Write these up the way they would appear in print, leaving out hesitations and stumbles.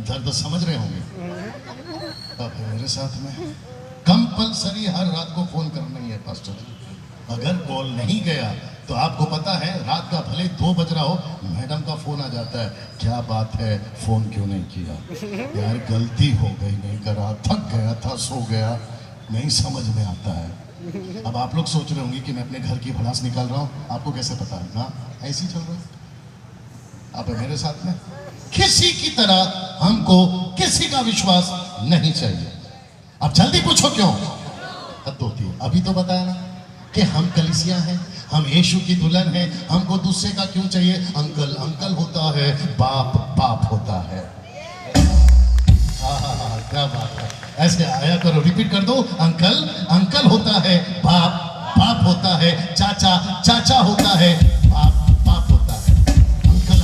दर्द समझ रहे होंगे। अब मेरे साथ में कंपलसरी हर रात को फोन करना ही है पास्टर। अगर कॉल नहीं गया तो आपको पता है रात का भले 2 बज रहा हो, मैडम का फोन आ जाता है, क्या बात है फोन क्यों नहीं किया? यार गलती हो गई, नहीं करा, थक गया था, सो गया, नहीं समझ में आता है। अब आप लोग सोच रहे होंगे कि मैं अपने घर की भड़ास निकाल रहा हूँ, आपको कैसे पता है? हाँ ऐसे ही चल रहा है। आप मेरे साथ में किसी की तरह हमको किसी का विश्वास नहीं चाहिए। अब जल्दी पूछो क्यों? हद होती है। अभी तो बताया ना कि हम कलीसिया हैं, हम यीशु की दुल्हन हैं, हमको दूसरे का क्यों चाहिए? अंकल अंकल होता है, बाप बाप होता है। क्या बात है, ऐसे आया करो, रिपीट कर दो। अंकल अंकल होता है, बाप बाप होता है, चाचा चाचा होता है, बाप बाप होता है। अंकल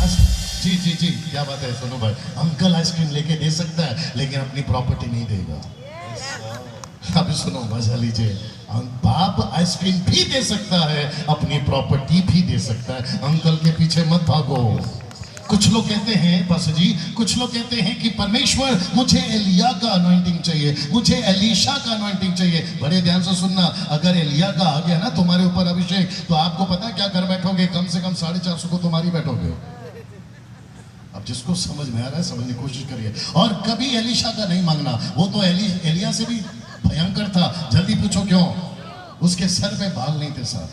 जी जी जी, क्या बात है सोनू भाई, अंकल आइसक्रीम लेके दे सकता है लेकिन अपनी प्रॉपर्टी नहीं देगा। अभी सुनो, मजा लीजिए। बाप आइसक्रीम भी दे सकता है, अपनी प्रॉपर्टी भी दे सकता है। अंकल के पीछे मत भागो। कुछ लोग कहते हैं बस जी, कुछ लोग कहते हैं कि परमेश्वर मुझे एलिया का अनॉइंटिंग चाहिए, मुझे एलीशा का अनॉइंटिंग चाहिए। बड़े ध्यान से सुनना, अगर एलिया का आ गया ना तुम्हारे ऊपर अभिषेक, तो आपको पता है क्या कर बैठोगे? कम से कम 450 को तुम्हारी बैठोगे। अब जिसको समझ में आ रहा है समझने की कोशिश करिए। और कभी एलीशा का नहीं मांगना, वो तो एलिया से भी भयंकर था। जल्दी पूछो क्यों? उसके सर पे बाल नहीं थे साहब,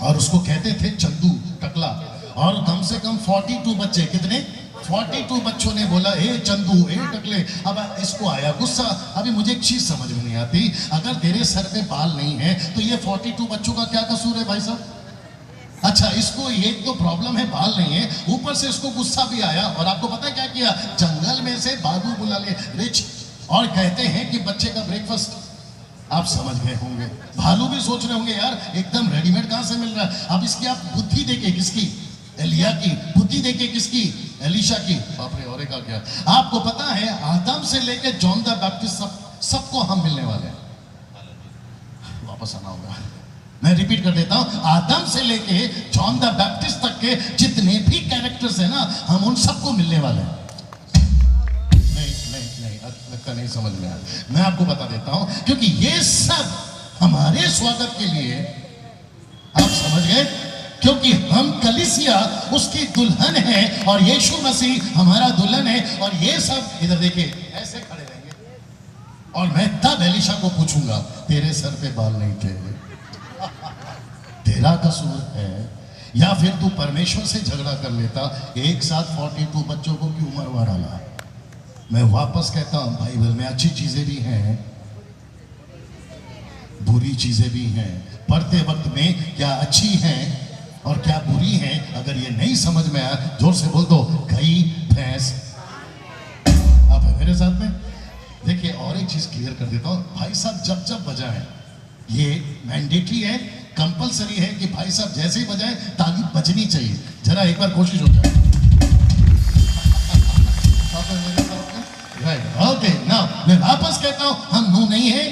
और उसको कहते थे चंदू टकला। और कम से कम 42 बच्चे, कितने? 42 बच्चों ने बोला ए चंदू ए टकले। अब इसको आया गुस्सा। अभी मुझे एक चीज समझ में नहीं आती, अगर तेरे सर पे बाल नहीं है तो ये 42 बच्चों का क्या कसूर है भाई साहब? अच्छा, इसको ये तो प्रॉब्लम है, बाल नहीं है, ऊपर से इसको गुस्सा भी आया। और आपको पता है क्या किया? जंगल में से बाबू बुला ले रिच, और कहते हैं कि बच्चे का ब्रेकफास्ट। आप समझ गए होंगे। भालू भी सोच रहे होंगे यार एकदम रेडीमेड कहां से मिल रहा है। अब इसकी आप बुद्धि देखे, किसकी? एलिया की। बुद्धि देखे किसकी? एलीशा की। बाप रे, और एक आ गया। आपको पता है आदम से लेकर जॉन द बैप्टिस्ट सबको हम मिलने वाले हैं। वापस आना होगा, मैं रिपीट कर देता हूं। आदम से लेके जॉन द बैप्टिस्ट तक के जितने भी कैरेक्टर्स हैं ना, हम उन सबको मिलने वाले हैं। लगता नहीं समझ में आया। मैं आपको बता देता हूं, क्योंकि ये सब हमारे स्वागत के लिए, आप समझ गए? क्योंकि हम कलीसिया उसकी दुल्हन है और यीशु मसीह हमारा दुल्हन है। और ये सब इधर देखिए ऐसे खड़े रहेंगे और मैं तब एलीशा को पूछूंगा तेरे सर पे बाल नहीं थे, तेरा कसूर है या फिर तू परमेश्वर से झगड़ा कर लेता? एक साथ 42 बच्चों को क्यों मरवा डाला? मैं वापस कहता हूं, बाइबल में अच्छी चीजें भी हैं, बुरी चीजें भी हैं। पढ़ते वक्त में क्या अच्छी हैं और क्या बुरी हैं, अगर ये नहीं समझ में आया जोर से बोल दो, गई भैंस। आप है मेरे साथ में? देखिए और एक चीज क्लियर कर देता हूं, भाई साहब जब जब बजाएं, ये मैंडेटरी है, कंपलसरी है कि भाई साहब जैसे ही बजाएं ताली बजनी चाहिए। जरा एक बार कोशिश हो जाए। Right, okay. नाउ मैं वापस कहता हूं, हम नूह नहीं है,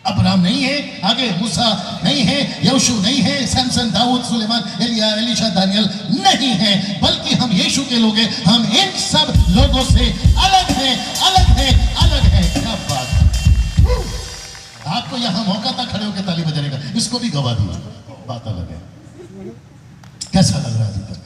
अब्राहम नहीं है, आगे मूसा नहीं है, यहोशू नहीं है, सैमसन, दाऊद, सुलेमान, एलिया, एलीशा, दानियल नहीं है, बल्कि हम यीशु के लोग हैं। हम इन सब लोगों से अलग हैं, अलग हैं, अलग हैं। क्या बात है! आपको यहां मौका था खड़े होकर ताली बजाने का, इसको भी गवा दिया। बात अलग है। कैसा लग रहा है अभी तक?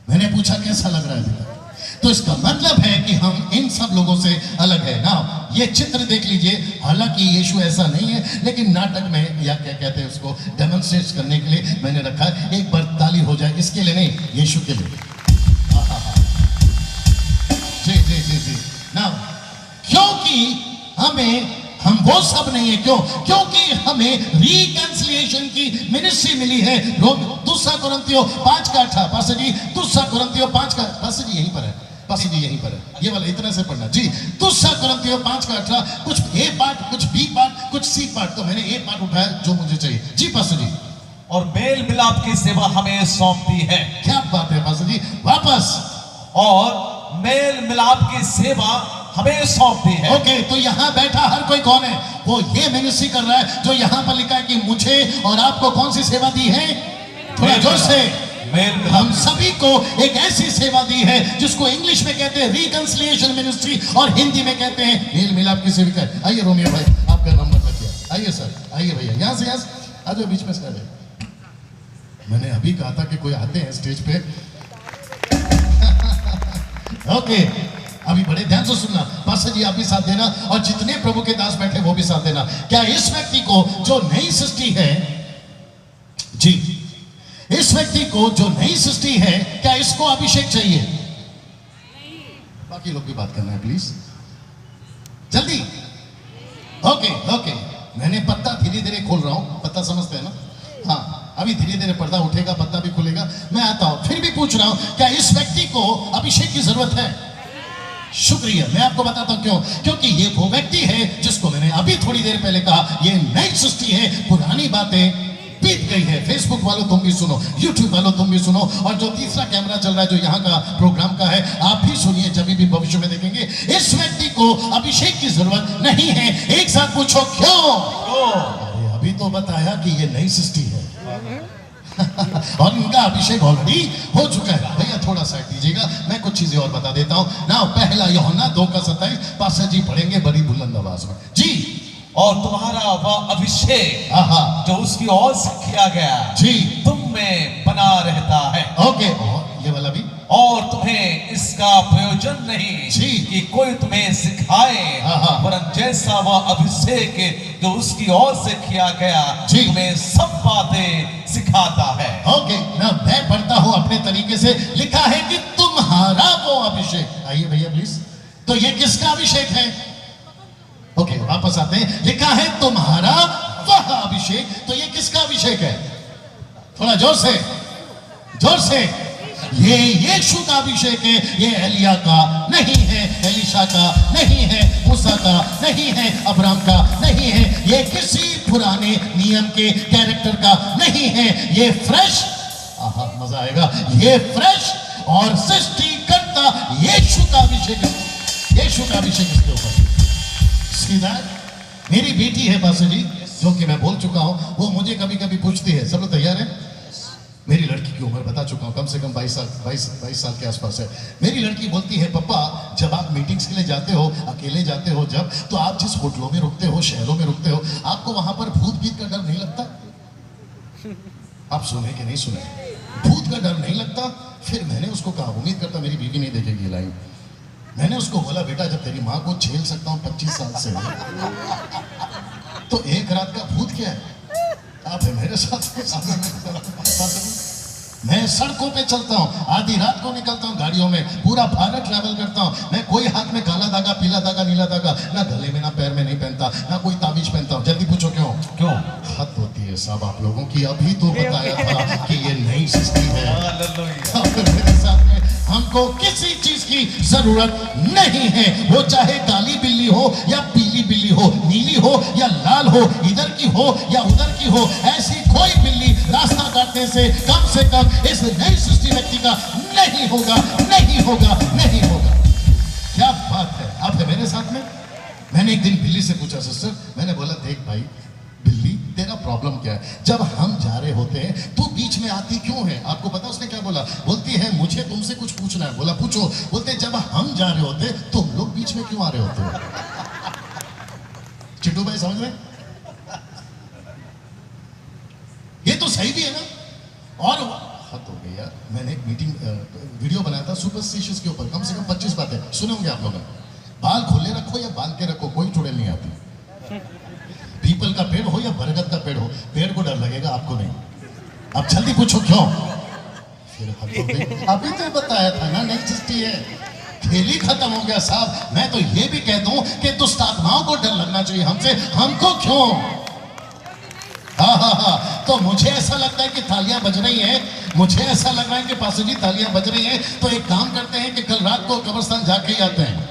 मैंने पूछा कैसा लग रहा है अभी तक? तो इसका मतलब है कि हम इन सब लोगों से अलग है ना। ये चित्र देख लीजिए, हालांकि यीशु ऐसा नहीं है, लेकिन नाटक में या क्या कहते हैं उसको, डेमोन्स्ट्रेट करने के लिए मैंने रखा है। एक बार ताली हो जाए, इसके लिए नहीं, यीशु के लिए। जी जी जी जी। ना क्योंकि हम वो सब नहीं है। क्यों? क्योंकि हमें रिकंसिलिएशन की मिनिस्ट्री मिली है। दूसरा कुरिन्थियों 5:8। पास्टर जी दूसरा कुरिन्थियों 5 पास्टर जी यहीं पर है, पास्टर जी यहीं पर है, ये वाला इतना से पढ़ना जी। दूसरा कुरिन्थियों 5:18, कुछ ए पार्ट, कुछ बी पार्ट, कुछ सी पार्ट। तो मैंने ए पार्ट उठाया जो मुझे चाहिए जी पास्टर जी। और मेल मिलाप की सेवा हमें सौंपती है। क्या बात है पास्टर जी, वापस। और मेल मिलाप की सेवा हमें सौंपती है। ओके, तो यहाँ बैठा हर कोई कौन है? वो ये मिनिस्ट्री कर रहा है जो यहाँ पर लिखा है कि मुझे और आपको कौन सी सेवा दी है? थोड़ा जोर से। मेल मिलाप हम सभी को एक ऐसी सेवा दी है जिसको इंग्लिश में कहते हैं रिकंसिलिएशन मिनिस्ट्री और हिंदी में कहते हैं मेल मिलाप की सेविका। आइए रोमियो भाई, आपका नंबर रखिए। आइए सर, आइए भैया, यहाँ से आ जाओ, बीच में से आ जाओ। मैंने अभी कहा था कि कोई आते हैं स्टेज पे। ओके, अभी बड़े ध्यान से सुनना। पास्टर जी आप भी साथ देना और जितने प्रभु के दास बैठे वो भी साथ देना। क्या इस व्यक्ति को जो नई सृष्टि है, जी इस व्यक्ति को जो नई सृष्टि है, क्या इसको अभिषेक चाहिए? बाकी लोग भी बात करना है प्लीज, जल्दी। ओके ओके, मैंने पत्ता धीरे धीरे खोल रहा हूं, पत्ता समझते हैं ना? हाँ, अभी धीरे धीरे पर्दा उठेगा, पत्ता भी खुलेगा, मैं आता हूं। फिर भी पूछ रहा हूं, क्या इस व्यक्ति को अभिषेक की जरूरत है? शुक्रिया, मैं आपको बताता हूं क्यों। क्योंकि ये वो व्यक्ति है जिसको मैंने अभी थोड़ी देर पहले कहा, ये नई सृष्टि है, पुरानी बातें बीत गई है। फेसबुक वालों तुम भी सुनो, यूट्यूब वालों तुम भी सुनो, और जो तीसरा कैमरा चल रहा है जो यहाँ का प्रोग्राम का है, आप भी सुनिए, जब भी भविष्य में देखेंगे। इस व्यक्ति को अभिषेक की जरूरत नहीं है। एक साथ पूछो क्यों? अरे अभी तो बताया कि ये नई सृष्टि है और इनका अभिषेक ऑलरेडी हो चुका है। भैया थोड़ा साइड दीजिएगा, मैं कुछ चीजें और बता देता हूं ना। पहला यूहन्ना 2:27 पास्टर जी पढ़ेंगे बड़ी बुलंद आवाज में जी। और तुम्हारा वह अभिषेक जो उसकी ओर से किया गया जी तुम में बना रहता है। ओके, ये वाला भी। और तुम्हें इसका प्रयोजन नहीं जी कि कोई तुम्हें सिखाए, वरन जैसा वह अभिषेक जो उसकी ओर से किया गया तुम्हें सब बातें सिखाता है। ओके ना, मैं पढ़ता हूं अपने तरीके से। लिखा है कि तुम्हारा वो अभिषेक। आइए भैया प्लीज, तो ये किसका अभिषेक है? ओके, वापस आते हैं। लिखा है तुम्हारा वह अभिषेक, तो ये किसका अभिषेक है? थोड़ा जोर से, जोर से। ये यीशु का अभिषेक है। ये एलिया का नहीं है, एलिशा का नहीं है, मूसा का नहीं है, अब्राहम का नहीं है, ये किसी पुराने नियम के कैरेक्टर का नहीं है। ये फ्रेश, आहा मजा आएगा, ये फ्रेश और सृष्टिकर्ता यीशु का अभिषेक है। यीशु का अभिषेक इसके ऊपर। सीधा मेरी बेटी है पास्टर जी, जो कि मैं बोल चुका हूं, वो मुझे कभी कभी पूछती है। सब लोग तैयार हैं? मेरी लड़की की उम्र बता चुका हूं, कम से कम 22 साल के आसपास है। मेरी लड़की बोलती है, पापा जब आप मीटिंग्स के लिए जाते हो, अकेले जाते हो जब, तो आप जिस होटलों में रुकते हो, शहरों में रुकते हो, आपको वहां पर भूत भीत का डर नहीं लगता? आप सुने कि नहीं सुने? भूत का डर नहीं लगता? फिर मैंने उसको कहा, उम्मीद करता मेरी बीवी नहीं देखेगी ये लाइन। मैंने उसको बोला, बेटा जब तेरी माँ को झेल सकता हूँ 25 साल से, तो एक रात का भूत क्या है? आप है मेरे साथ। मैं सड़कों पे चलता हूँ, आधी रात को निकलता हूँ गाड़ियों में, पूरा भारत ट्रैवल करता हूँ। मैं कोई हाथ में काला धागा, पीला धागा, नीला धागा, ना गले में ना पैर में नहीं पहनता, ना कोई ताबीज पहनता हूँ। जल्दी पूछो क्यों? क्यों? हद होती है साहब आप लोगों की। अभी तो बताया था कि ये नई सृष्टि है। मेरे साथ में हमको किसी चीज की जरूरत नहीं है, वो चाहे काली बिल्ली हो या पीली बिल्ली हो, नीली हो या लाल हो, इधर की हो या उधर की हो, ऐसी कोई बिल्ली रास्ता काटने से कम इस नई सृष्टि व्यक्ति का नहीं होगा, नहीं होगा, नहीं होगा। क्या बात है, आप है मेरे साथ में। मैंने एक दिन बिल्ली से पूछा, सिस्टर, मैंने बोला देख भाई बिल्ली, तेरा प्रॉब्लम क्या है? जब हम जा रहे होते हैं तो बीच में आती क्यों है? आपको पता उसने क्या बोला? बोलती है मुझे तुमसे कुछ पूछना है। बोला पूछो। बोलते जब हम जा रहे होते तुम लोग बीच में क्यों आ रहे होते हो? चिट्टू भाई समझ रहे? ये तो सही भी है ना। और हद हो गई यार। मैंने एक मीटिंग वीडियो बनाया था सुपरस्टिशियस के ऊपर, कम से कम 25 बातें सुने होंगे आप लोगों। बाल खोले रखो या बांध के रखो, कोई चुड़ैल नहीं आती। पीपल का पेड़ हो या बरगद का पेड़ हो, पेड़ को डर लगेगा, आपको नहीं। अब जल्दी पूछो क्यों? फिर हद हो गई। अभी तो बताया था ना, नई सृष्टि है, खेल ही खत्म हो गया साहब। मैं तो ये भी कह दूं कि दुष्ट आत्माओं को डर लगना चाहिए हमसे, हमको क्यों? हाँ, तो मुझे ऐसा लगता है कि तालियां बज रही हैं, मुझे ऐसा लग रहा है कि पास्टर जी तालियां बज रही हैं, तो एक काम करते हैं कि कल रात को कब्रिस्तान जाके ही आते हैं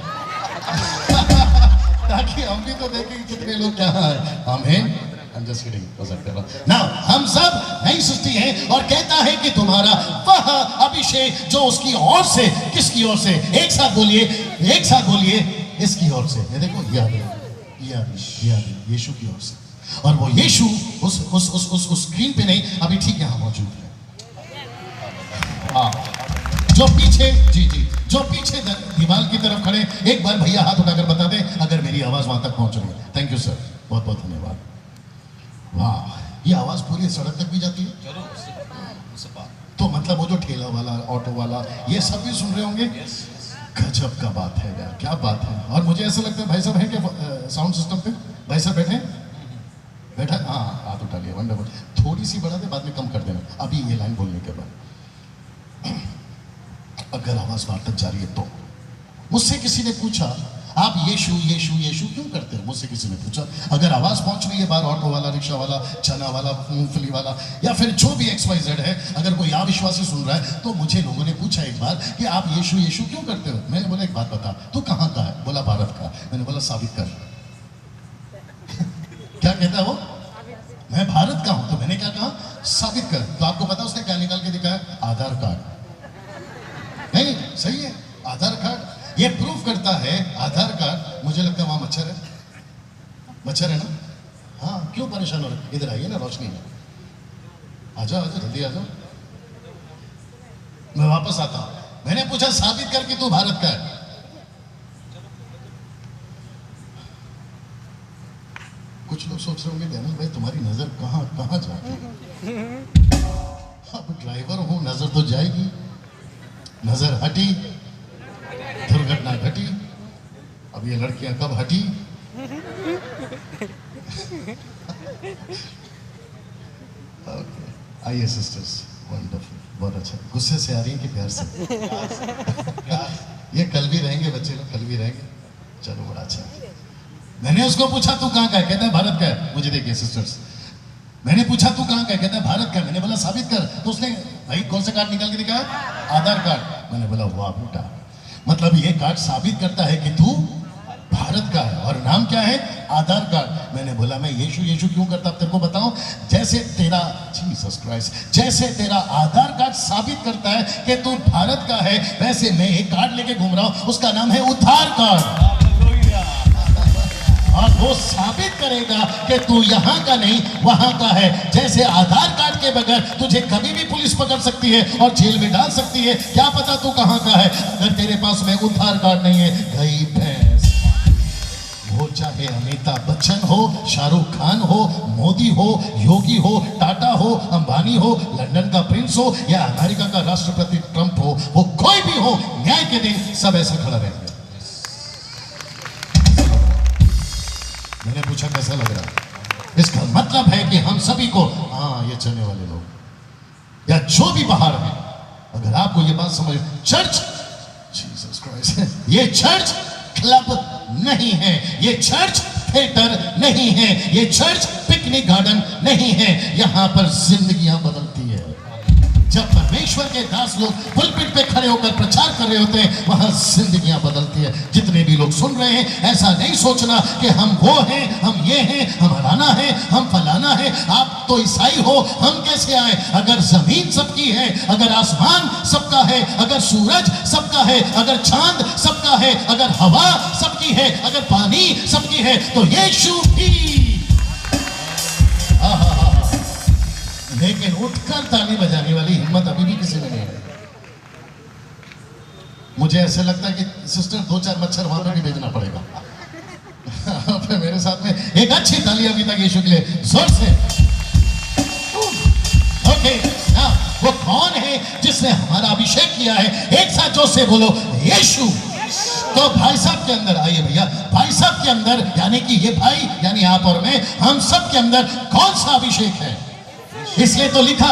ताकि हम भी तो देखें कि कितने लोग यहाँ हैं। आमीन। I'm just kidding, हो सकता है। Now, हम सब नई सृष्टि हैं और कहता है कि तुम्हारा वह अभिषेक जो उसकी ओर से, किसकी ओर से? एक साथ बोलिए, एक साथ बोलिए, इसकी ओर से। ये देखो, ये यीशु की ओर से। और वो यीशु उस स्क्रीन पे नहीं, अभी ठीक यहाँ मौजूद है। हाँ, जो पीछे, जी जी, जो पीछे दीवार की तरफ खड़े, एक बार भैया हाथ उठाकर बता दें अगर मेरी आवाज वहां तक पहुंच रही है। थैंक यू सर, बहुत बहुत धन्यवाद। वाह, ये आवाज पूरी सड़क तक भी जाती है। जरूर। तो मतलब वो जो ठेला वाला, ऑटो वाला, ये सब भी सुन रहे होंगे। गजब का बात है यार, क्या बात है। और मुझे ऐसा लगता है भाई साहब हैं क्या साउंड सिस्टम पे? भाई साहब बैठे बैठा, हाँ हाथ उठा लिया, वंडरफुल। थोड़ी सी बढ़ा दे, बाद में कम कर देना अभी ये लाइन बोलने के बाद। अगर आवाज बाहर तक जा रही है तो मुझसे किसी ने पूछा आप यीशु यीशु यीशु क्यों करते हो? मुझसे किसी ने पूछा। अगर आवाज पहुंच रही है बाहर, ऑटो वाला, रिक्शा वाला, चना वाला, मूंगफली वाला, या फिर जो भी XYZ है, अगर कोई अविश्वासी सुन रहा है, तो मुझे लोगों ने पूछा एक बार कि आप यीशु यीशु क्यों करते हो? मैंने बोला एक बात बता, तू कहाँ का है? बोला भारत का। मैंने बोला साबित कर। क्या कहता है वो? मैं भारत का हूं। तो मैंने क्या कहा? साबित कर। तो आपको पता उसने क्या निकाल के दिखाया? आधार कार्ड। नहीं, सही है, आधार कार्ड ये प्रूफ करता है। आधार कार्ड, मुझे लगता है वहां मच्छर है, मच्छर है ना? हाँ, क्यों परेशान हो रहे? इधर आइए ना, रोशनी में आ जाओ, जल्दी आ जाओ, मैं वापस आता हूं। मैंने पूछा साबित कर कि तू भारत का है। कुछ लोग सोच रहे होंगे दयानंद भाई तुम्हारी नजर कहां कहां जाती है? अब ड्राइवर हूं, नजर तो जाएगी। नजर हटी, दुर्घटना घटी। अब ये लड़कियां कब हटी? ओके, आइए सिस्टर्स, वंडरफुल, बहुत अच्छा। गुस्से से आ रही है कि प्यार से? ये कल भी रहेंगे बच्चे लोग, कल भी रहेंगे। चलो, बड़ा अच्छा। मैंने उसको पूछा तू कहाँ का है? कहता है भारत का है। मुझे देखिए सिस्टर्स, मैंने पूछा तू कहाँ का है? कहता है भारत का। मैंने बोला साबित कर। तो उसने भाई कौन सा कार्ड निकाल के दिखाया? आधार कार्ड। मैंने बोला वाह बेटा, मतलब ये कार्ड साबित करता है कि तू भारत का है। और नाम क्या है? आधार कार्ड। मैंने बोला मैं यीशु यीशु क्यों करता, अब तेरे को बताऊं। जैसे तेरा, जीसस क्राइस्ट, जैसे तेरा आधार कार्ड साबित करता है कि तू भारत का है, वैसे मैं एक कार्ड लेके घूम रहा हूं, उसका नाम है उद्धार कार्ड। और वो साबित करेगा कि तू यहाँ का नहीं वहां का है। जैसे आधार कार्ड के बगैर तुझे कभी भी पुलिस पकड़ सकती है और जेल में डाल सकती है, क्या पता तू कहाँ का है। अगर तेरे पास में उद्धार कार्ड नहीं है, गई भैंस। वो चाहे अमिताभ बच्चन हो, शाहरुख खान हो, मोदी हो, योगी हो, टाटा हो, अंबानी हो, लंदन का प्रिंस हो, या अमेरिका का राष्ट्रपति ट्रंप हो, वो कोई भी हो, न्याय के दिन सब ऐसा खड़ा रहेंगे। मैंने पूछा कैसा लग रहा है? इसका मतलब है कि हम सभी को, हाँ ये चलने वाले लोग या जो भी बाहर है, अगर आपको ये बात समझ, चर्च, जीसस क्राइस्ट, ये चर्च क्लब नहीं है, ये चर्च थिएटर नहीं है, ये चर्च पिकनिक गार्डन नहीं है। यहां पर जिंदगियां बदलती है। जब परमेश्वर के दास लोग पुलपिट पे खड़े होकर प्रचार कर रहे होते हैं, वहां जिंदगियां बदलती है। जितने भी लोग सुन रहे हैं, ऐसा नहीं सोचना कि हम वो हैं, हम ये हैं, हम फलाना है, हम फलाना है। आप तो ईसाई हो, हम कैसे आए? अगर जमीन सबकी है, अगर आसमान सबका है, अगर सूरज सबका है, अगर चांद सबका है, अगर हवा सबकी है, अगर पानी सबकी है, तो यीशु भी। लेकिन उठकर ताली बजाने वाली हिम्मत अभी भी किसी में नहीं है। मुझे ऐसे लगता है कि सिस्टर 2-4 मच्छर वहां पर भी भेजना पड़ेगा। फिर मेरे साथ में एक अच्छी ताली अभी तक यीशु के लिए जोर से। ओके, वो कौन है जिसने हमारा अभिषेक किया है? एक साथ जोर से बोलो यीशु। तो भाई साहब के अंदर, आइए भैया, भाई साहब के अंदर, यानी कि ये भाई यानी आप और मैं, हम सब के अंदर कौन सा अभिषेक है? इसलिए तो लिखा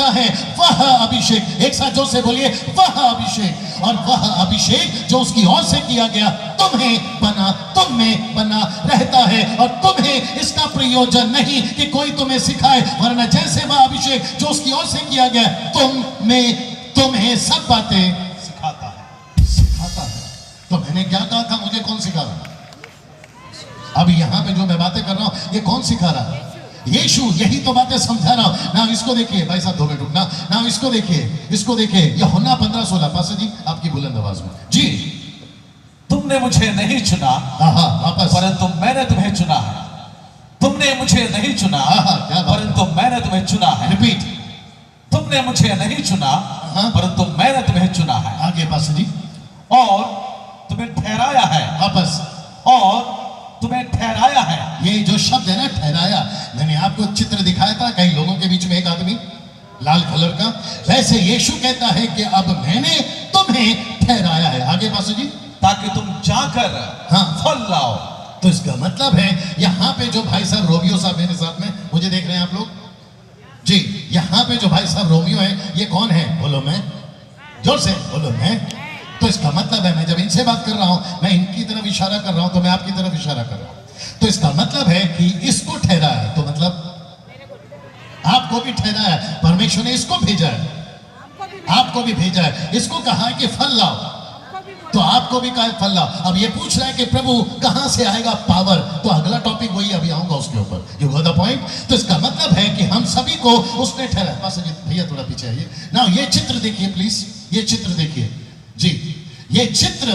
है वह अभिषेक। एक साथ जोर से बोलिए वह अभिषेक। और वह अभिषेक जो उसकी ओर से किया गया, तुम में बना रहता है। और तुम्हें इसका प्रयोजन नहीं कि कोई तुम्हें सिखाए, वरना जैसे वह अभिषेक जो उसकी ओर से किया गया तुम्हें सब बातें सिखाता है। तो मैंने क्या कहा था? मुझे कौन सिखा रहा है? अब यहाँ पे जो मैं बातें कर रहा हूं, ये कौन सिखा रहा है? यीशु। यही तो बातें समझा रहा हूं ना। इसको देखिए भाई साहब, 2 मिनट रुकना ना। इसको देखिए यूहन्ना 15:16। पास्टर जी आपकी बुलंद आवाज में जी। तुमने मुझे नहीं चुना, वापस, परंतु मैंने तुम्हें चुना है। तुमने मुझे नहीं चुना, परंतु मैंने तुम्हें चुना है। रिपीट। तुमने मुझे नहीं चुना, हाँ। परंतु मैंने तुम्हें चुना है आगे पास जी, और तुम्हें ठहराया है, वापस और तुम्हें ठहराया है। ये जो शब्द है ना ठहराया, मैंने आपको चित्र दिखाया था कई लोगों के बीच में एक आदमी लाल कलर का, वैसे यीशु कहता है कि अब मैंने तुम्हें ठहराया है। आगे पास जी, ताकि तुम जाकर हाँ। फल लाओ। तो इसका मतलब है यहाँ पे जो भाई साहब रोमियो साहब मेरे साथ में, मुझे देख रहे हैं आप लोग जी, यहाँ पे जो भाई साहब रोमियो है ये कौन है? बोलो मैं, जोर से बोलो मैं। तो इसका मतलब है मैं जब इनसे बात कर रहा हूं, मैं इनकी तरफ इशारा कर रहा हूं, तो मैं आपकी तरफ इशारा कर रहा हूं। तो इसका मतलब है कि इसको ठहरा है, तो मतलब आपको भी ठहरा है, परमेश्वर ने इसको भेजा है, आपको भी भेजा है, इसको कहा है कि फल लाओ, तो आपको भी कहा है फल लाओ। अब ये पूछ रहा है कि प्रभु कहां से आएगा पावर, तो अगला टॉपिक वही अभी आऊंगा उसके ऊपर, यू गॉट द पॉइंट। तो इसका मतलब है कि हम सभी को उसने ठहरा। पास्टर जी भैया थोड़ा पीछे आइए ना, ये चित्र देखिए प्लीज, ये चित्र देखिए जी, ये चित्र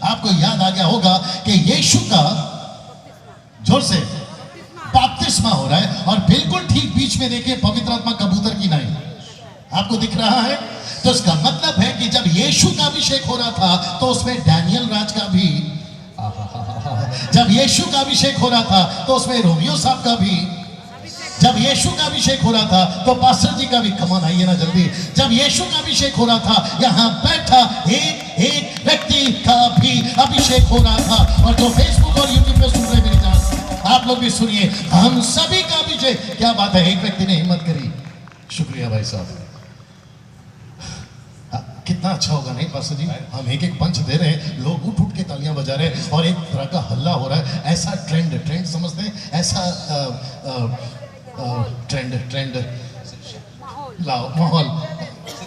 आपको याद आ गया होगा कि यीशु का जोर से बपतिस्मा हो रहा है, और बिल्कुल ठीक बीच में देखिए पवित्र आत्मा कबूतर की नाई आपको दिख रहा है। तो इसका मतलब है कि जब यीशु का अभिषेक हो रहा था तो उसमें डैनियल राज का भी, जब यीशु का अभिषेक हो रहा था तो उसमें रोमियो साहब का भी, जब यीशु का अभिषेक हो रहा था तो पास्टर जी का भी, कमान आइए ना जल्दी, जब यीशु का अभिषेक हो रहा था यहाँ बैठा एक एक व्यक्ति का भी अभिषेक हो रहा था। और जो फेसबुक और यूट्यूब पे सुन रहे मेरी जान, आप लोग भी सुनिए, हम सभी का अभिषेक। क्या बात है, एक व्यक्ति ने हिम्मत करी, शुक्रिया भाई साहब, कितना अच्छा होगा नहीं पास्टर जी, हम एक एक पंच दे रहे हैं, लोग उठ उठ के तालियां बजा रहे हैं और एक तरह का हल्ला हो रहा है। ऐसा ट्रेंड समझते हैं, ऐसा ट्रेंड लाओ, माहौल,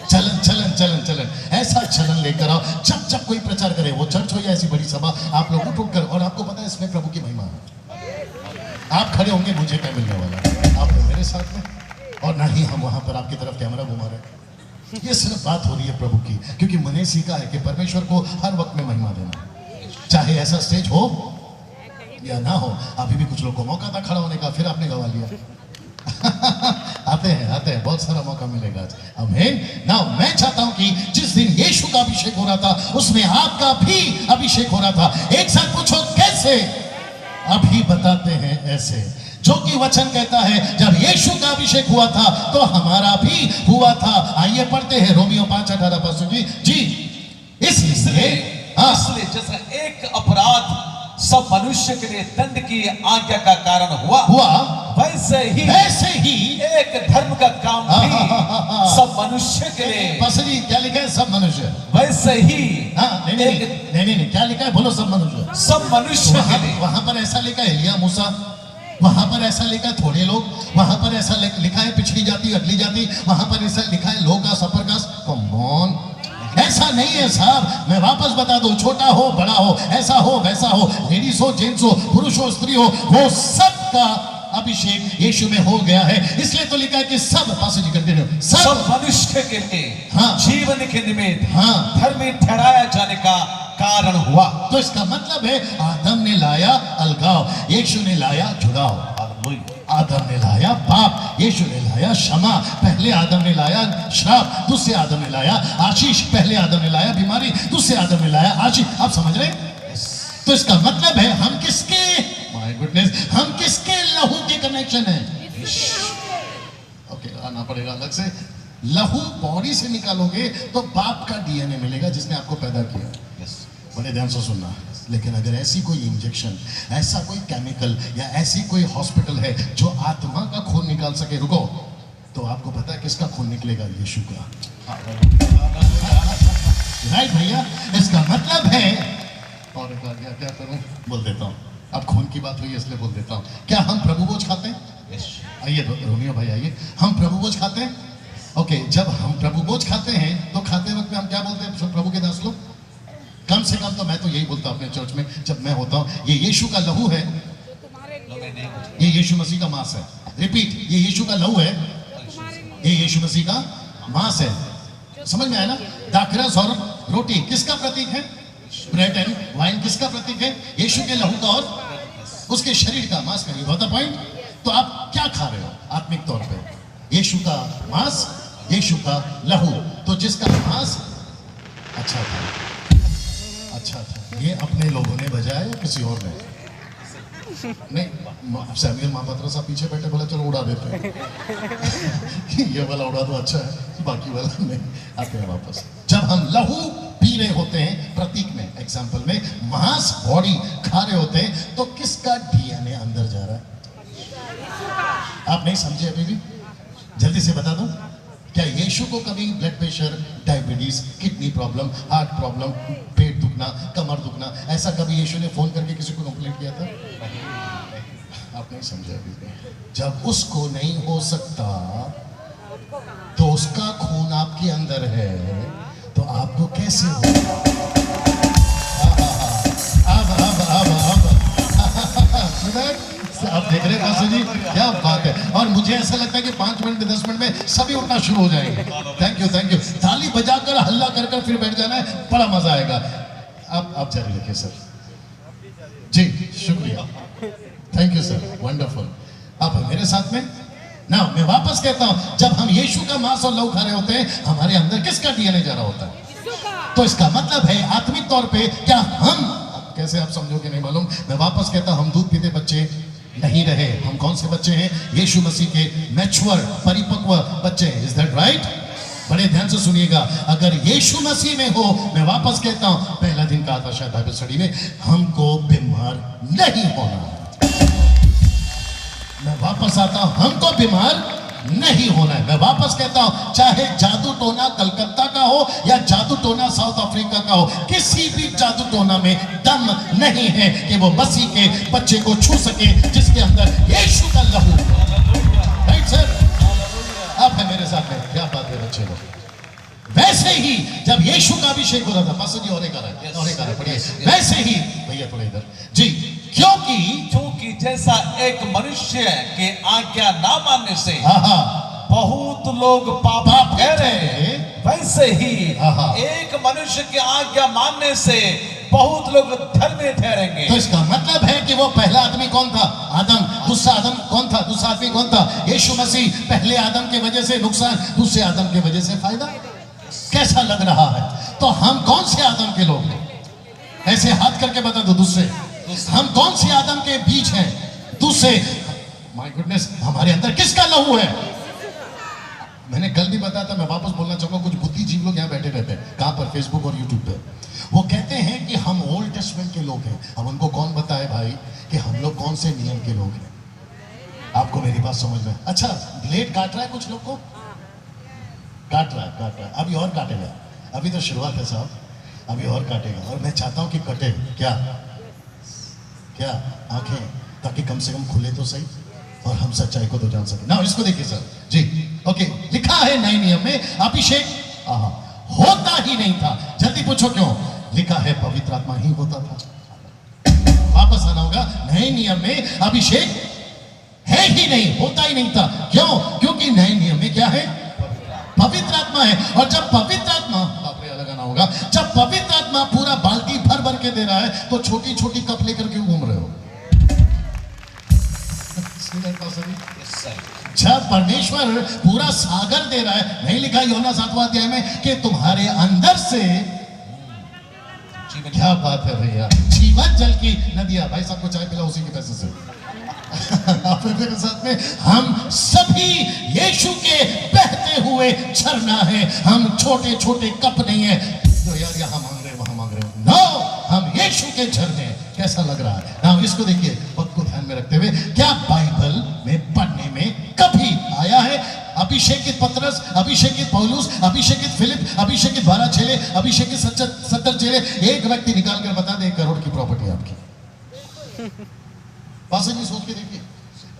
चलन ऐसा चलन लेकर आओ। जब कोई प्रचार करे, वो चर्च हो या ऐसी बड़ी सभा, आप लोग उठ कर, और आपको पता है इसमें प्रभु की महिमा है। आप खड़े होंगे, मुझे क्या मिलने वाला, आप मेरे साथ में, और ना ही हम वहां पर आपकी तरफ कैमरा घुमा रहे हैं। ये सिर्फ बात हो रही है प्रभु की, क्योंकि मैंने सीखा है कि परमेश्वर को हर वक्त में महिमा देना, चाहे ऐसा स्टेज हो या ना हो। अभी भी कुछ लोग को मौका था खड़ा होने का, फिर आपने गवा लिया। आते हैं, बहुत सारा मौका मिलेगा आज। आमीन। नाउ मैं चाहता हूं कि जिस दिन यीशु का अभिषेक हो रहा था उसमें आपका भी अभिषेक हो रहा था। एक साथ पूछो कैसे? अभी बताते हैं ऐसे, जो कि वचन कहता है जब यीशु का अभिषेक हुआ था तो हमारा भी हुआ था। आइए पढ़ते हैं रोमियो 5:18 पास्टर जी। इसलिए जैसा एक अपराध सब मनुष्य के लिए दंड की आज्ञा का कारण हुआ, वैसे ही एक धर्म का काम भी सब मनुष्य के लिए। पास्टर जी क्या लिखा है? सब मनुष्य। वैसे ही नहीं, क्या लिखा है? बोलो सब मनुष्य। सब मनुष्य के लिए। वहां पर ऐसा लिखा है एलिया मूसा, वहां पर ऐसा लिखा है थोड़े लोग, वहां पर ऐसा लिखा है पिछली जाति अगली जाति, वहां पर ऐसा लिखा है low caste upper caste. Come on, ऐसा नहीं है साहब। मैं वापस बता दूं, छोटा हो बड़ा हो, ऐसा हो वैसा हो, लेडीज हो जेंट्स हो, पुरुष हो स्त्री हो, वो सब का अभिषेक यीशु में हो गया है। इसलिए तो लिखा है कि सब, पास्टर जी कंटिन्यू, सब मनुष्य के लिए जीवन के निमित्त धर्मी ठहराया जाने का कारण हुआ। तो इसका मतलब है आदम ने लाया अलगाव, यीशु ने लाया जुड़ाव। आदम ने लाया पाप, यीशु ने लाया क्षमा। पहले आदम ने लाया श्राप, दूसरे आदम ने लाया आशीष। पहले आदम ने लाया बीमारी, दूसरे आदम ने लाया आशीष। आप समझ रहे? तो इसका मतलब है हम किसके, माय गुडनेस, हम किसके लहू के कनेक्शन है? ओके, आना पड़ेगा अलग से। लहू बॉडी से निकालोगे तो बाप का डीएनए मिलेगा जिसने आपको पैदा किया। बड़े ध्यान से सुनना। लेकिन अगर ऐसी कोई इंजेक्शन, ऐसा कोई केमिकल या ऐसी कोई हॉस्पिटल है जो आत्मा का खून निकाल सके, रुको, तो आपको पता है किसका खून निकलेगा? यीशु का। राइट भैया, इसका मतलब है, और क्या करूं, बोल देता हूं, अब खून की बात हुई इसलिए बोल देता हूं। क्या हम प्रभु भोज खाते हैं? आइए रोमियो भाई आइए, हम प्रभु भोज खाते हैं। ओके, जब हम प्रभु भोज खाते हैं तो खाते वक्त में हम क्या बोलते हैं प्रभु के दास लोग? कम से कम तो मैं तो यही बोलता हूं अपने चर्च में जब मैं होता हूं, ये यीशु का लहू है, ये यीशु मसीह का मांस है। रिपीट, ये यीशु का लहू है, ये यीशु मसीह का मांस है। समझ में आया ना? दाखरस और रोटी किसका प्रतीक है? ब्रेड एंड वाइन किसका प्रतीक है? यीशु के लहू का और उसके शरीर का, मांस का। ये पॉइंट। तो आप क्या खा रहे हो आत्मिक तौर पे? यीशु का मांस यीशु का लहू। तो जिसका मांस अच्छा था, ये अपने लोगों ने बजाया या किसी और ने? नहीं, सैमुअल महापात्रा साहब पीछे बैठे, बोला चलो उड़ा देते हैं ये वाला उड़ा दो, अच्छा है, बाकी वाला नहीं। आते हैं वापस। जब हम लहू पी रहे होते हैं, प्रतीक में, एग्जाम्पल में, मांस बॉडी खा रहे होते हैं, तो किसका डीएनए अंदर जा रहा है? आप नहीं समझे अभी भी? जल्दी से बता दूं, क्या यीशु को कभी blood pressure, diabetes, kidney problem, heart problem, पेट दुखना, कमर दुखना, ऐसा कभी यीशु ने फोन करके किसी को कंप्लेंट किया था? आप नहीं समझे अभी भी। जब उसको नहीं हो सकता तो उसका खून आपके अंदर है, तो आपको कैसे हो? आप देख रहे हैं काशी जी, क्या बात है। और मुझे ऐसा लगता है कि 5 मिनट 10 मिनट में सभी उठना शुरू हो जाएंगे। Thank you. ताली बजाकर हल्ला कर फिर बैठ जाना है, बड़ा मजा आएगा। आप जारी रखिए सर जी, शुक्रिया, थैंक यू सर, वंडरफुल। आप मेरे साथ में ना, मैं वापस कहता हूं, जब हम यीशु का मांस और लहू खा रहे होते हैं, हमारे अंदर किसका डीएनए जा रहा होता है? तो इसका मतलब है आत्मिक तौर पे, क्या हम, कैसे आप समझोगे नहीं मालूम, मैं वापस कहता हूं, हम दूध पीते बच्चे नहीं रहे। हम कौन से बच्चे हैं? यीशु मसीह के मैच्योर, परिपक्व बच्चे हैं। Is that right? बड़े ध्यान से सुनिएगा, अगर यीशु मसीह में हो, मैं वापस कहता हूं, पहला दिन कहा था शायद बाइबल स्टडी में, हमको बीमार नहीं होना। मैं वापस आता हूं, हमको बीमार नहीं होना है। मैं वापस कहता हूं, चाहे जादू टोना कलकत्ता का हो या जादू टोना साउथ अफ्रीका का हो, किसी भी जादू टोना में दम नहीं है कि वो मसीह के बच्चे को छू सके जिसके अंदर यीशु का लहू। Right sir? आप है मेरे साथ में, क्या बात है बच्चे लोग। वैसे ही जब यीशु का अभिषेक हो रहा था, पास्टर जी और एक आ रहा है, पढ़िए। वैसे ही भैया थोड़ा इधर जी, क्योंकि जैसा एक मनुष्य के आज्ञा ना मानने से बहुत लोग पाप ठहरे, वैसे ही एक मनुष्य की आज्ञा मानने से बहुत लोग धर्मी ठहरेंगे। तो इसका मतलब है कि वो पहला आदमी कौन था? आदम। दूसरा आदम कौन था? दूसरा आदमी कौन था? यीशु मसीह। पहले आदम के वजह से नुकसान, दूसरे आदम के वजह से फायदा। कैसा लग रहा है? तो हम कौन से आदम के लोग हैं? ऐसे हाथ करके बता दो, दूसरे। हम कौन से आदम के बीच हैं? दूसरे। माय गुडनेस, हमारे अंदर किसका लहू है? मैंने कल भी बताया था, मैं वापस बोलना चाहूंगा, कुछ बुद्धिजीवी लोग यहाँ बैठे रहते हैं। कहां पर? फेसबुक और यूट्यूब पे। वो कहते हैं कि हम ओल्ड टेस्टमेंट के लोग हैं। अब उनको कौन बताए भाई कि हम लोग कौन से नियम के लोग हैं? आपको मेरी बात समझ में? अच्छा, ब्लेड काट रहा है कुछ लोग को, काट रहा है, अभी और काटेगा। अभी तो शुरुआत है साहब, अभी और काटेगा। और मैं चाहता हूं कि कटे क्या आंखें, ताकि कम से कम खुले तो सही और हम सच्चाई को तो जान सके ना। इसको देखिए सर जी, ओके। लिखा है नए नियम में अभिषेक होता ही नहीं था। जल्दी पूछो क्यों? लिखा है पवित्र आत्मा ही होता था। वापस आना होगा, नए नियम में अभिषेक है ही नहीं, होता ही नहीं था। क्यों? क्योंकि नए नियम में क्या है? पवित्र आत्मा है। और जब पवित्र आत्मा, लगाना होगा, जब पवित्र आत्मा पूरा बाल्टी भर के दे रहा है, तो छोटी छोटी कप लेकर क्यों घूम रहे हो? जब परमेश्वर पूरा सागर दे रहा है, नहीं लिखा यूहन्ना 7वां अध्याय में कि तुम्हारे अंदर से, क्या बात है भैया, जीवन जल की नदियां। भाई साहब को चाय पिला उसी के पैसे से। आप मेरे साथ में, हम सभी यीशु के बहते हुए झरना है। हम छोटे छोटे कप नहीं है तो यार यहाँ मांग रहे वहां मांग रहे। नो, हम यीशु के झरने। कैसा लग रहा है ना? इसको देखिए, वक्त को ध्यान में रखते हुए, क्या बाइबल में पढ़ने में कभी आया है अभिषेकित पतरस, अभिषेकित पौलुस, अभिषेकित फिलिप, अभिषेकित 12 चेले, अभिषेकित 70 चेले? एक व्यक्ति निकाल कर बता दे 1 करोड़ की प्रॉपर्टी आपकी। पास जी सोच के देखिए,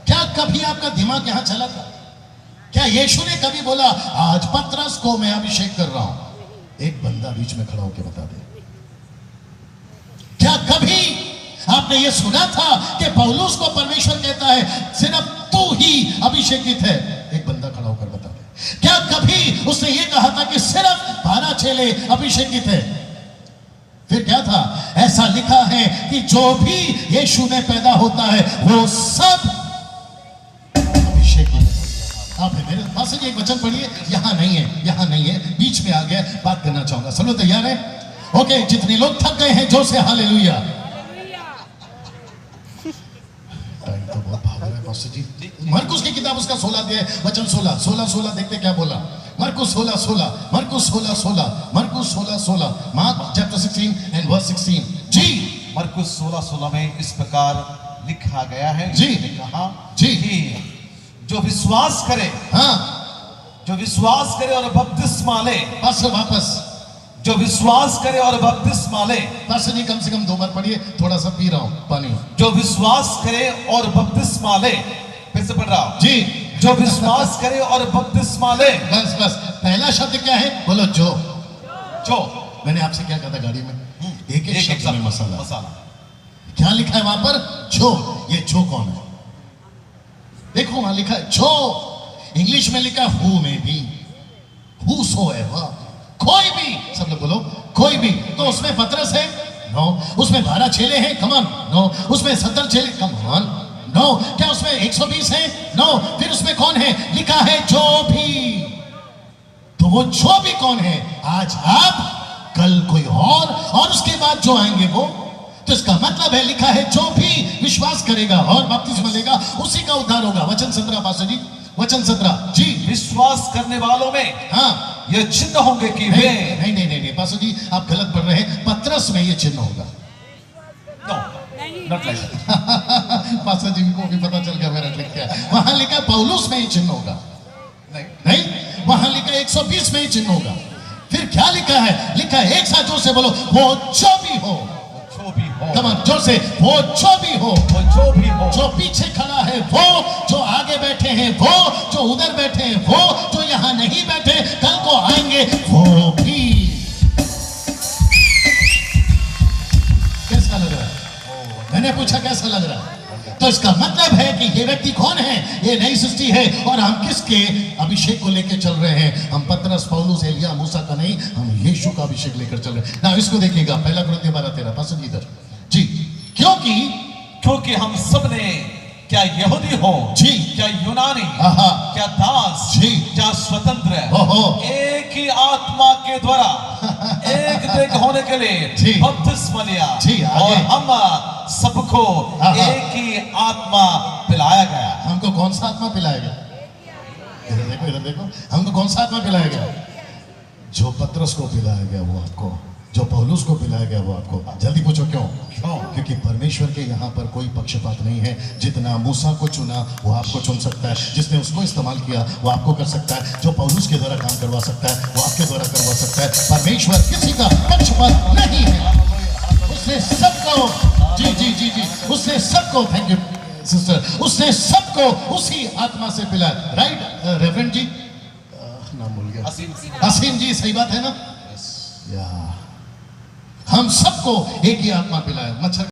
क्या कभी आपका दिमाग यहां चला था? क्या यीशु ने कभी बोला आज पतरस को मैं अभिषेक कर रहा हूं? एक बंदा बीच में खड़ा होकर बता दे। क्या कभी आपने ये सुना था कि पौलुस को परमेश्वर कहता है सिर्फ तू ही अभिषेकित है? एक बंदा खड़ा होकर बता दे। क्या कभी उसने ये कहा था कि सिर्फ 12 चेले अभिषेकित है? फिर क्या था? ऐसा लिखा है कि जो भी यीशु में पैदा होता है वो सब अभिषेकित। आप मेरे पास पास जी एक वचन पढ़िए, यहाँ नहीं है, यहाँ नहीं है, बीच में आ गया, बात करना चाहूंगा। सब लोग तैयार है? ओके, जितने लोग थक गए हैं जोर से हालेलुया। टाइम तो बहुत भाग रहा है पास्टर जी। मरकुस की किताब उसका 16 अध्याय वचन 16 देखते क्या बोला। मरकुस 16 मरकुस 16 मरकुस 16 मार्क चैप्टर 16 एंड वर्स 16 जी। मरकुस 16 में इस प्रकार लिखा गया है जी ने कहा जी कि जो विश्वास करे, हाँ, जो विश्वास करे और बपतिस्मा ले, वापस जो विश्वास करे और बपतिस्मा ले। पास्टर जी कम से कम 2 बार पढ़िए, थोड़ा सा पी रहा हूं पानी। जो विश्वास करे और बपतिस्मा ले, फिर से पढ़ रहा हूं जी। जो विश्वास करे और बपतिस्मा ले। बस पहला शब्द क्या है? बोलो जो। मैंने आपसे क्या कहा था गाड़ी में? एक शब्द में मसाला। क्या लिखा है वहां पर? जो। ये जो कौन है? देखो वहां लिखा है जो। इंग्लिश में लिखा है हु में भी, whosoever, कोई भी। सब लोग बोलो कोई भी। तो उसमें पतरस है? नो। उसमें 12 चेले हैं? Come on, no. उसमें 70 चेले? Come on, no. क्या उसमें 120 है? नो। फिर उसमें कौन है? लिखा है जो भी। तो वो जो भी कौन है? आज आप, कल कोई और उसके बाद जो आएंगे वो। तो इसका मतलब है लिखा है जो भी विश्वास करेगा और बपतिस्मा लेगा उसी का उद्धार होगा। वचन 17 पास्टर जी, वचन 17 जी। विश्वास करने वालों में हाँ ये चिन्ह होंगे कि वे नहीं पास्टर जी आप गलत पढ़ रहे हैं। पतरस में ये चिन्ह होगा। नॉट लाइक पास्टर जी को भी पता चल गया मेरा ट्रिक क्या है। वहां लिखा पौलुस में ये चिन्ह होगा। नहीं, वहां लिखा 120 में ये चिन्ह होगा। फिर क्या लिखा है? लिखा है, एक साथ जोर से बोलो, वो जो भी हो। जोर से, वो जो भी हो, जो पीछे खड़ा है वो, जो आगे बैठे हैं वो, जो उधर बैठे हैं वो, जो यहाँ नहीं बैठे कल को आएंगे वो भी। कैसा लग रहा है? मैंने पूछा कैसा लग रहा है? तो इसका मतलब है कि ये व्यक्ति कौन है? ये नई सृष्टि है। और हम किसके अभिषेक को लेकर चल रहे हैं? हम पतरस, पौलुस, एलिया, मूसा का नहीं, हम यीशु का अभिषेक लेकर चल रहे हैं ना। इसको देखिएगा, 1 कुरिन्थियों 12:13 पास्टर जी इधर जी। क्योंकि हम सब ने, क्या यहूदी हो जी, क्या यूनानी, क्या दास जी, क्या स्वतंत्र, एक ही आत्मा के द्वारा एक देह होने के लिए बपतिस्मा लिया और हम सबको एक ही आत्मा पिलाया गया। हमको कौन सा आत्मा पिलाया गया? इधर देखो, हमको कौन सा आत्मा पिलाया गया? जो पतरस को पिलाया गया वो आपको, जो पौलुस को पिलाया गया वो आपको। जल्दी पूछो क्यों? क्योंकि परमेश्वर के यहाँ पर कोई पक्षपात नहीं है। जितना मूसा को चुना वो आपको चुन सकता है, जिसने उसको इस्तेमाल किया वो आपको कर सकता है, जो पौलुस के द्वारा काम करवा सकता है वो आपके द्वारा करवा सकता है। परमेश्वर किसी का पक्षपात नहीं है। उसने सबको, जी, उसने सबको, थैंक यू सिस्टर, उसने सबको उसी आत्मा से पिलाया। राइट रेवरेंड जी? नाम भूल गया। असीम जी, सही बात है ना? हम सबको एक ही आत्मा पिलाया। मच्छर